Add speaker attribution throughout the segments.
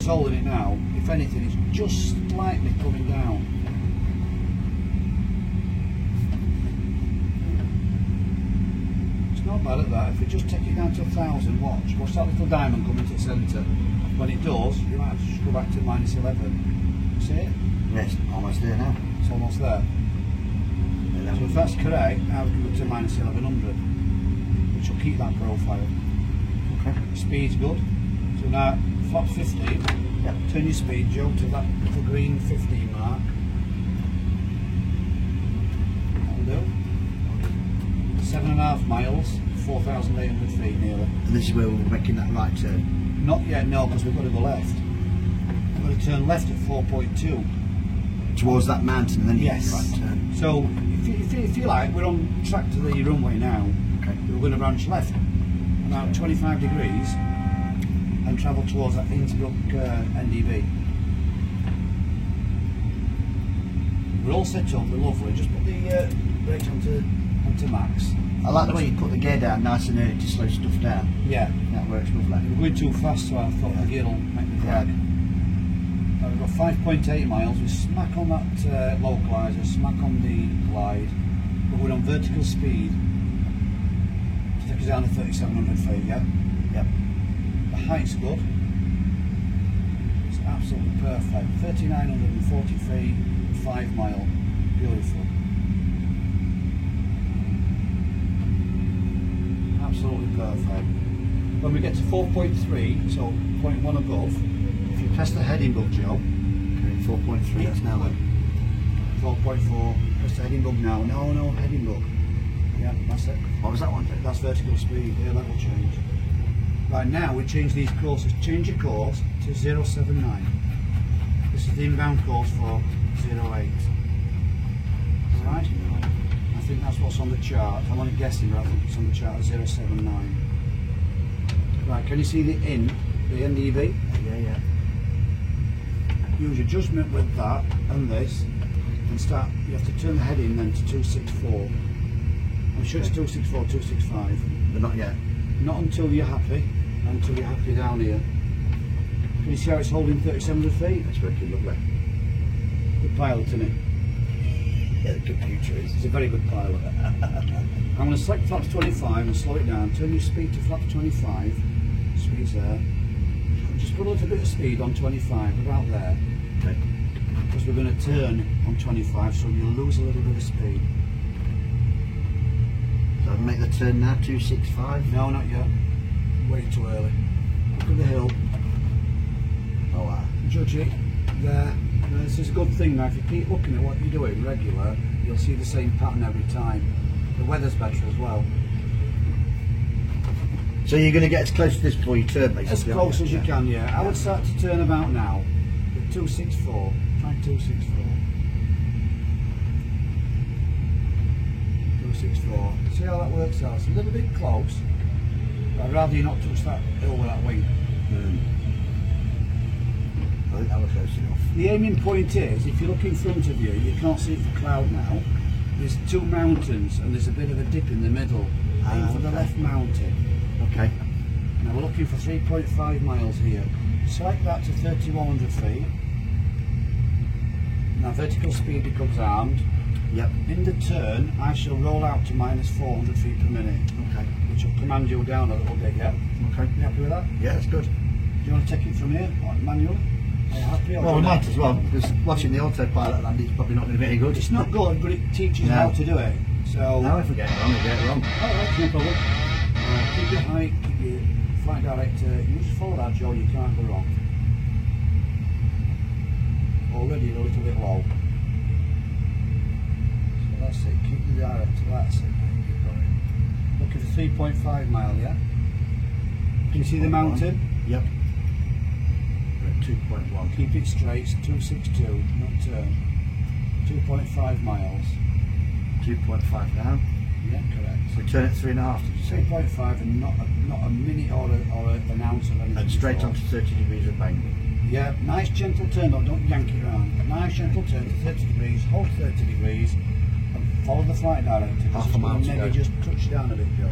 Speaker 1: holding it now, if anything, it's just slightly coming down. It's not bad at that. If we just take it down to 1,000, watch that little diamond coming to the centre. When it does, you might have to just go back to -11. See it?
Speaker 2: Yes, almost there now.
Speaker 1: It's almost there. So if that's correct, now we can go to -1100, which will keep that profile.
Speaker 2: Okay.
Speaker 1: Speed's good. So now, flap 15,
Speaker 2: Yep.
Speaker 1: turn your speed, Joe, to that little green 15 mark. That'll do. 7.5 miles, 4,800 feet nearly.
Speaker 2: And this is where we're making that right turn.
Speaker 1: Not yet, no, because we've got to go left. We've got to turn left at 4.2.
Speaker 2: Towards that mountain, and then you
Speaker 1: Yes.
Speaker 2: right turn.
Speaker 1: So, if you like, we're on track to the runway now.
Speaker 2: Okay.
Speaker 1: We're going to branch left about 25 degrees and travel towards that Innsbruck NDB. We're all set up, we're lovely. Just put the brakes onto max.
Speaker 2: I like the way you put the gear down nice and early to slow stuff down.
Speaker 1: Yeah,
Speaker 2: That works lovely.
Speaker 1: we're going too fast, so I thought the gear will make the drag. Now we've got 5.8 miles. We smack on that localizer, smack on the glide, but we're on vertical speed to take us down to 3,700 feet. Yeah.
Speaker 2: Yep.
Speaker 1: The height's good. It's absolutely perfect. 3,940 feet, 5 mile. Beautiful. Absolutely perfect. When we get to 4.3, so 0.1 above, if you press the heading bug, Joe.
Speaker 2: Okay, 4.3, that's now then.
Speaker 1: 4.4, press the heading bug now. No, heading bug. Yeah, that's it.
Speaker 2: What was that one?
Speaker 1: That's vertical speed, yeah, level change. Right, now we change these courses. Change your course to 079. This is the inbound course for 08. Alright? I think that's what's on the chart. I'm only guessing, but I think it's on the chart at 079. Right, can you see the NDB?
Speaker 2: Yeah.
Speaker 1: Use your judgment with that and this, and start. You have to turn the head in then to 264. I'm sure it's 264, 265.
Speaker 2: But not yet.
Speaker 1: Not until you're happy, until you're happy down here. Can you see how it's holding 3,700 feet?
Speaker 2: It's working lovely.
Speaker 1: Good pilot, isn't it?
Speaker 2: Yeah, the computer is.
Speaker 1: It's a very good pilot. I'm going to select flaps 25 and slow it down. Turn your speed to flaps 25. Speed's there. Just put a little bit of speed on 25, about there.
Speaker 2: Okay.
Speaker 1: Because we're going to turn on 25, so you'll lose a little bit of speed.
Speaker 2: So I'll make the turn now, 265.
Speaker 1: No, not yet. Way too early. Look at the hill.
Speaker 2: Oh wow.
Speaker 1: Judge it. There. Now, this is a good thing now. If you keep looking at what you're doing regular, you'll see the same pattern every time. The weather's better as well.
Speaker 2: So you're going to get as close to this before you turn, basically.
Speaker 1: As close as you
Speaker 2: Yeah.
Speaker 1: can, yeah. I would start to turn about now. With 264. Try 264. 264. See how that works out? It's a little bit close. But I'd rather you not touch that hill with that wing.
Speaker 2: I think that was close enough.
Speaker 1: The aiming point is, if you look in front of you, you can't see it for cloud now. There's two mountains and there's a bit of a dip in the middle. Aim for the left mountain.
Speaker 2: Okay.
Speaker 1: Now we're looking for 3.5 miles here. Select that to 3,100 feet. Now vertical speed becomes armed.
Speaker 2: Yep.
Speaker 1: In the turn, I shall roll out to -400 feet per minute,
Speaker 2: Okay.
Speaker 1: which will command you down a little bit, yeah?
Speaker 2: Okay.
Speaker 1: You happy with that?
Speaker 2: Yeah, that's good.
Speaker 1: Do you want to take it from here, like manually? Are you happy? Or
Speaker 2: Well, we
Speaker 1: do you
Speaker 2: might as well, because watching the autopilot land is probably not going to be any good.
Speaker 1: It's not good, but it teaches
Speaker 2: No.
Speaker 1: how to do it. So,
Speaker 2: No, if we get it wrong, we get it wrong.
Speaker 1: alright, no problem. Keep your height, keep your flight director. You just follow that, Joe, you can't go wrong. Already a little bit low. So that's it, keep the director, that's it. Keep going. Looking for 3.5 mile, yeah? Can you see the mountain?
Speaker 2: Yep. We're at 2.1.
Speaker 1: Keep it straight, it's 262, not turn. 2.5 miles.
Speaker 2: 2.5 now.
Speaker 1: Yeah, correct.
Speaker 2: We turn at 3.5, did you say?
Speaker 1: 3.5 and not a minute or an ounce of anything.
Speaker 2: And straight
Speaker 1: before.
Speaker 2: onto 30 degrees of bank.
Speaker 1: Yeah, nice gentle turn, don't yank it around. Nice gentle turn to 30 degrees, hold 30 degrees, and follow the flight director.
Speaker 2: Half a mile to
Speaker 1: Maybe
Speaker 2: go.
Speaker 1: just touch down a bit, Joe.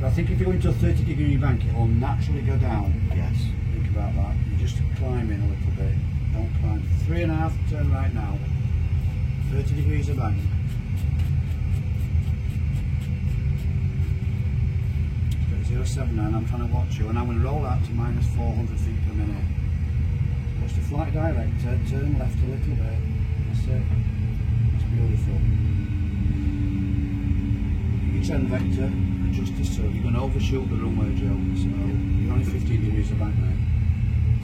Speaker 1: But I think if you go into a 30 degree bank, it will naturally go down.
Speaker 2: Yes.
Speaker 1: Think about that. You just climb in a little bit. Don't climb. 3.5 turn right now. 30 degrees of bank. It's at 079. I'm trying to watch you, and I'm going to roll out to minus 400 feet per minute. Watch the flight director. Turn left a little bit. That's it. That's beautiful. Your trend vector. Adjust the sub. You're going to overshoot the runway, Joe. So you're only 15 degrees of bank now.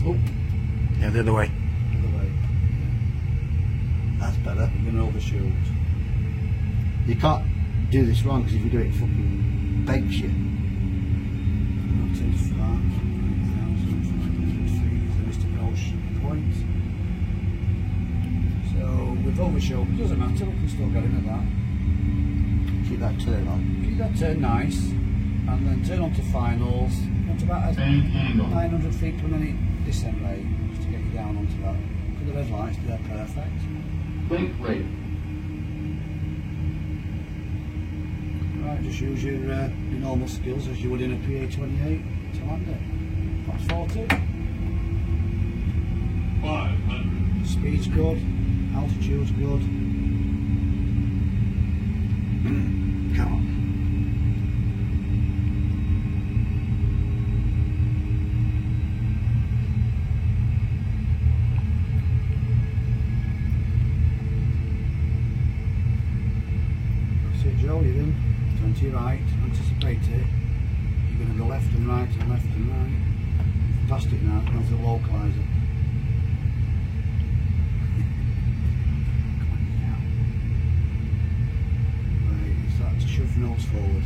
Speaker 1: Oh.
Speaker 2: Yeah, the other way.
Speaker 1: Other way.
Speaker 2: That's better.
Speaker 1: You're going to overshoot.
Speaker 2: You can't do this wrong because if you do it, it fucking bakes you.
Speaker 1: Rotate flat, 9,500 feet is the Mystic Ocean point. So we've overshot, it doesn't matter, we can still get in at that.
Speaker 2: Keep that turn on.
Speaker 1: Keep that turn nice, and then turn on to finals. Want about a 900 feet per minute descent rate, just to get you down onto that. Look at the red lights, they're perfect.
Speaker 3: Blink rate.
Speaker 1: Right, just use your normal skills as you would in a PA-28 to land it. Fox 40.
Speaker 3: 500.
Speaker 1: Speed's good, altitude's good.
Speaker 2: Come on.
Speaker 1: That's it, Joe, you're in. Turn to your right, anticipate it. You're going to go left and right and left and right. You've passed it now, down to the localizer. Right, you start to shove nose forward.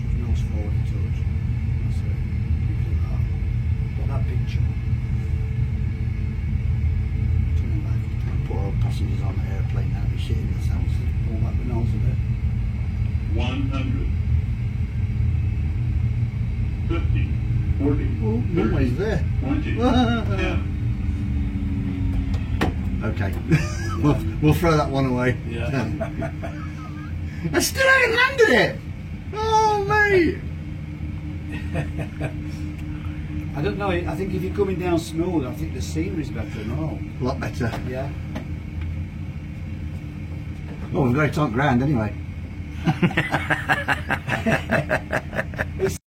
Speaker 1: Shove nose forward a touch. That's it. Keep it like that. Got that picture. Turn left.
Speaker 2: Poor old passengers on the airplane now, be shitting themselves.
Speaker 1: Pull back the nose a bit.
Speaker 3: 100. 50. 40.
Speaker 2: Oh, runway's there.
Speaker 3: 20. 10.
Speaker 2: Okay. we'll throw that one away.
Speaker 1: Yeah.
Speaker 2: I still ain't landed it! Oh, mate!
Speaker 1: I don't know, I think if you're coming down smooth, I think the scenery's better, no?
Speaker 2: A lot better.
Speaker 1: Yeah.
Speaker 2: Oh, we've got it on ground anyway.